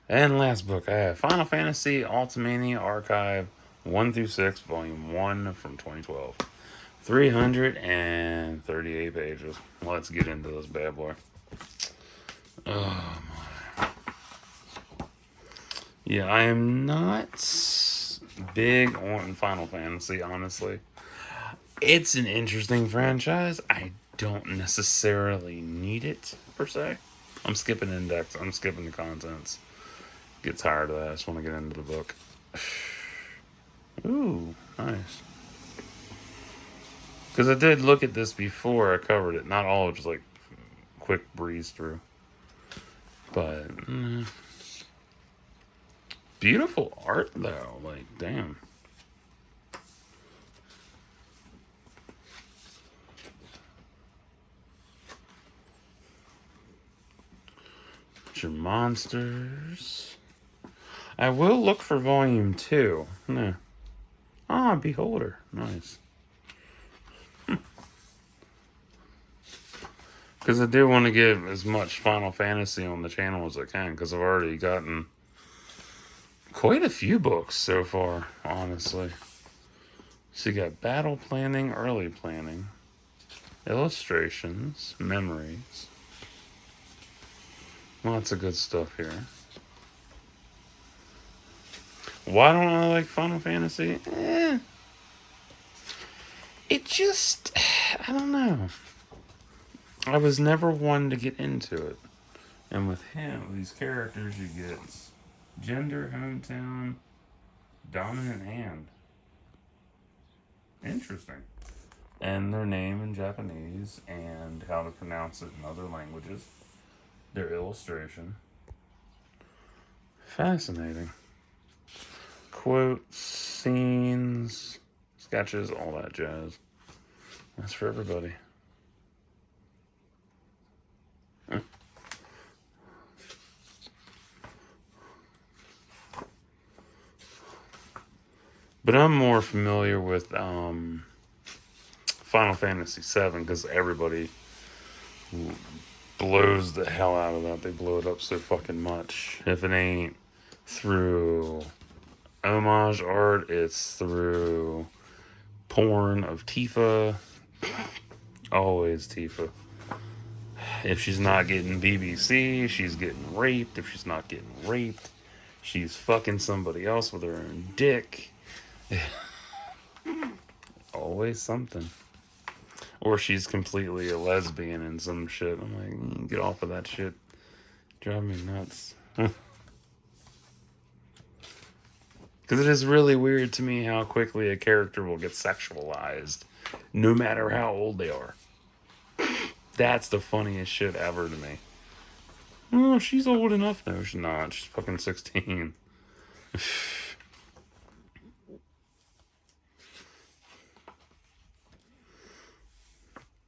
And last book I have Final Fantasy Ultimania Archive 1 through 6, Volume 1 from 2012. 338 pages. Let's get into this bad boy. Oh, yeah, I am not big on Final Fantasy, honestly. It's an interesting franchise. I don't necessarily need it, per se. I'm skipping index, I'm skipping the contents. Get tired of that. I just want to get into the book. Ooh, nice. Because I did look at this before I covered it. Not all, just like quick breeze through. But beautiful art though. Like, damn. Your monsters. I will look for volume 2. No. Ah, Beholder. Nice. Because I do want to get as much Final Fantasy on the channel as I can. Because I've already gotten quite a few books so far, honestly. So you got battle planning, early planning, illustrations, memories. Lots of good stuff here. Why don't I like Final Fantasy? It just, I don't know. I was never one to get into it. And with him, these characters you get gender, hometown, dominant hand. Interesting. And their name in Japanese and how to pronounce it in other languages. Their illustration. Fascinating. Quotes, scenes, sketches, all that jazz. That's for everybody. But I'm more familiar with Final Fantasy VII because everybody blows the hell out of that. They blow it up so fucking much. If it ain't through homage art, it's through porn of Tifa. Always Tifa. If she's not getting BBC, she's getting raped. If she's not getting raped, she's fucking somebody else with her own dick. Always something. Or she's completely a lesbian and some shit. I'm like, get off of that shit. Drive me nuts. Because it is really weird to me how quickly a character will get sexualized, no matter how old they are. That's the funniest shit ever to me. Oh, she's old enough. No, she's not. She's fucking 16.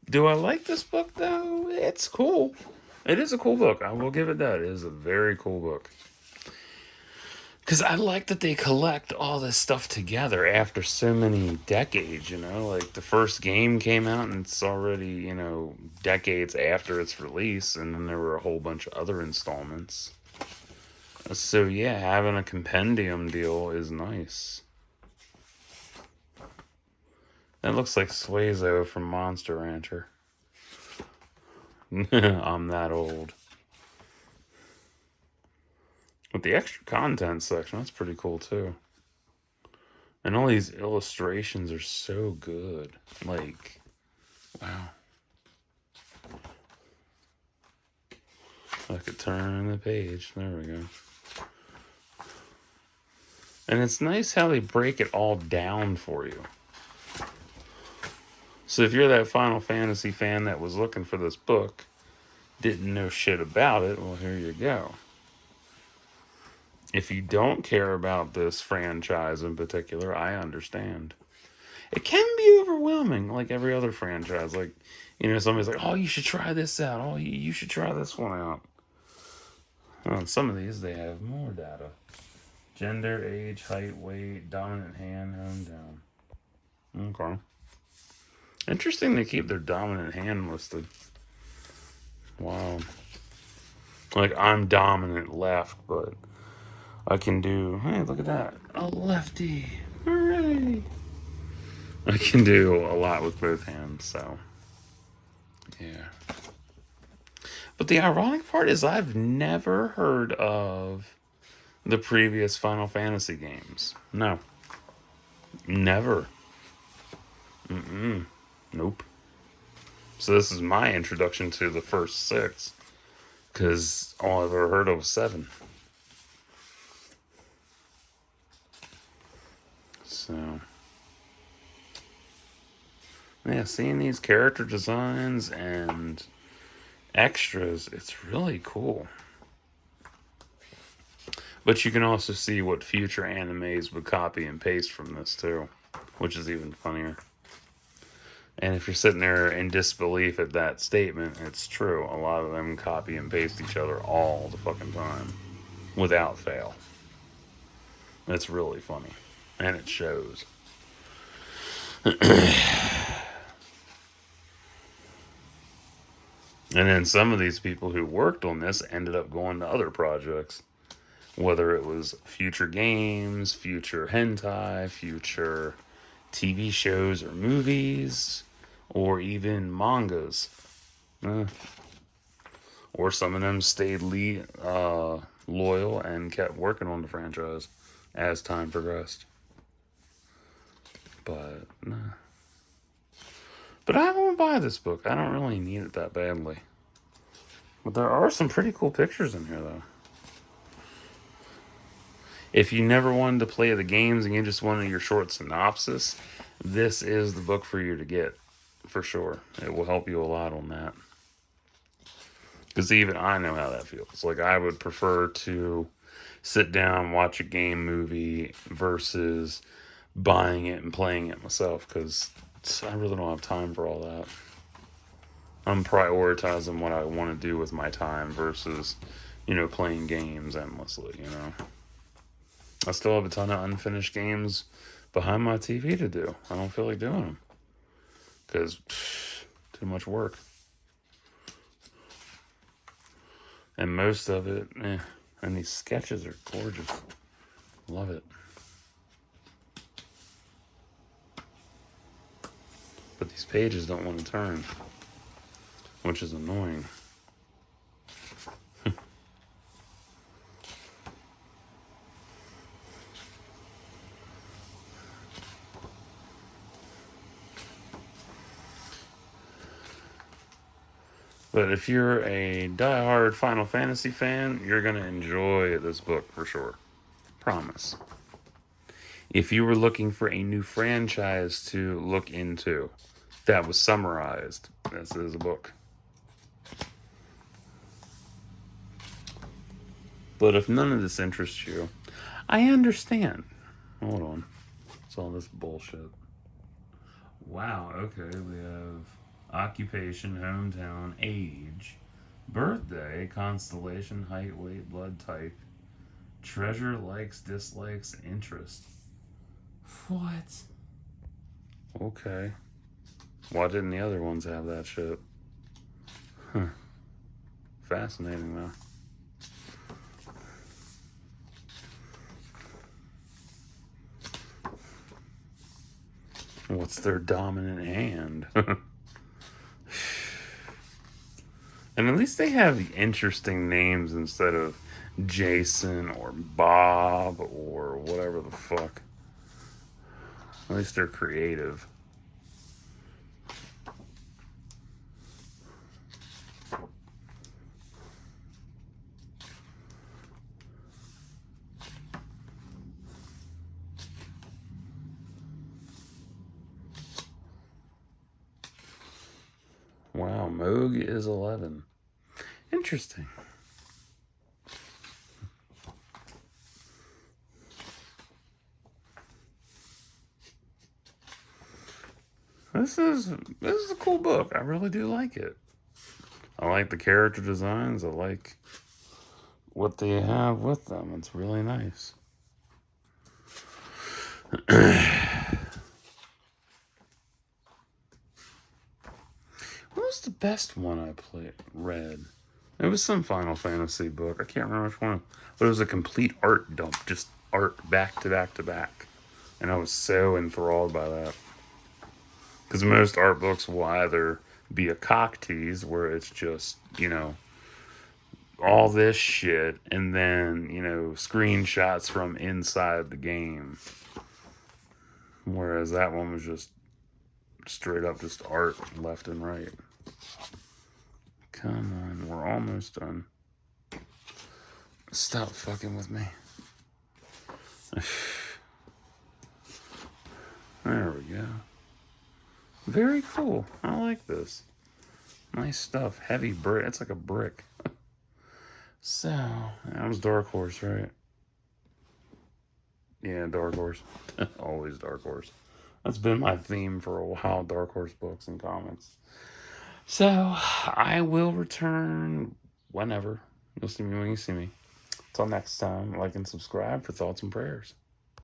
Do I like this book, though? It's cool. It is a cool book. I will give it that. It is a very cool book. Because I like that they collect all this stuff together after so many decades, you know? Like, the first game came out and it's already, decades after its release, and then there were a whole bunch of other installments. So, yeah, having a compendium deal is nice. That looks like Suezo from Monster Rancher. I'm that old. With the extra content section, that's pretty cool, too. And all these illustrations are so good. Like, wow. I could turn the page. There we go. And it's nice how they break it all down for you. So if you're that Final Fantasy fan that was looking for this book, didn't know shit about it, well, here you go. If you don't care about this franchise in particular, I understand. It can be overwhelming, like every other franchise. Like, somebody's like, oh, you should try this out. Oh, you should try this one out. On some of these, they have more data. Gender, age, height, weight, dominant hand, home, down. Okay. Interesting they keep their dominant hand listed. Wow. Like, I'm dominant left, but I can do, hey, look at that. A lefty. Hooray. I can do a lot with both hands, so. Yeah. But the ironic part is I've never heard of the previous Final Fantasy games. No. Never. Nope. So this is my introduction to the first 6. Because all I've ever heard of was 7. So. Yeah, seeing these character designs and extras, it's really cool. But you can also see what future animes would copy and paste from this too, which is even funnier. And if you're sitting there in disbelief at that statement, it's true. A lot of them copy and paste each other all the fucking time, without fail. It's really funny, and it shows. And then some of these people who worked on this ended up going to other projects. Whether it was future games, future hentai, future TV shows or movies, or even mangas. Or some of them stayed loyal and kept working on the franchise as time progressed. But, nah. But I won't buy this book. I don't really need it that badly. But there are some pretty cool pictures in here, though. If you never wanted to play the games and you just wanted your short synopsis, this is the book for you to get, for sure. It will help you a lot on that. Because even I know how that feels. Like, I would prefer to sit down, watch a game movie versus buying it and playing it myself, because I really don't have time for all that. I'm prioritizing what I want to do with my time versus, playing games endlessly, I still have a ton of unfinished games behind my TV to do. I don't feel like doing them. Because, too much work. And most of it, and these sketches are gorgeous. Love it. But these pages don't want to turn, which is annoying. But if you're a diehard Final Fantasy fan, you're going to enjoy this book for sure. Promise. If you were looking for a new franchise to look into that was summarized, this is a book. But if none of this interests you, I understand. Hold on. It's all this bullshit. Wow, okay, we have occupation, hometown, age, birthday, constellation, height, weight, blood type, treasure, likes, dislikes, interest. What? Okay. Why didn't the other ones have that shit? Huh. Fascinating, though. What's their dominant hand? And at least they have interesting names instead of Jason or Bob or whatever the fuck. At least they're creative. Wow, Moog is 11. Interesting. This is a cool book. I really do like it. I like the character designs. I like what they have with them. It's really nice. What was the best one I read? It was some Final Fantasy book. I can't remember which one. But it was a complete art dump. Just art back to back to back. And I was so enthralled by that. Because most art books will either be a cock tease where it's just, all this shit and then, screenshots from inside the game. Whereas that one was just straight up just art left and right. Come on, we're almost done. Stop fucking with me. There we go. Very cool. I like this. Nice stuff. Heavy brick. It's like a brick. So, that was Dark Horse, right? Yeah, Dark Horse. Always Dark Horse. That's been my theme for a while, Dark Horse books and comics. So, I will return whenever. You'll see me when you see me. Until next time, like and subscribe for thoughts and prayers.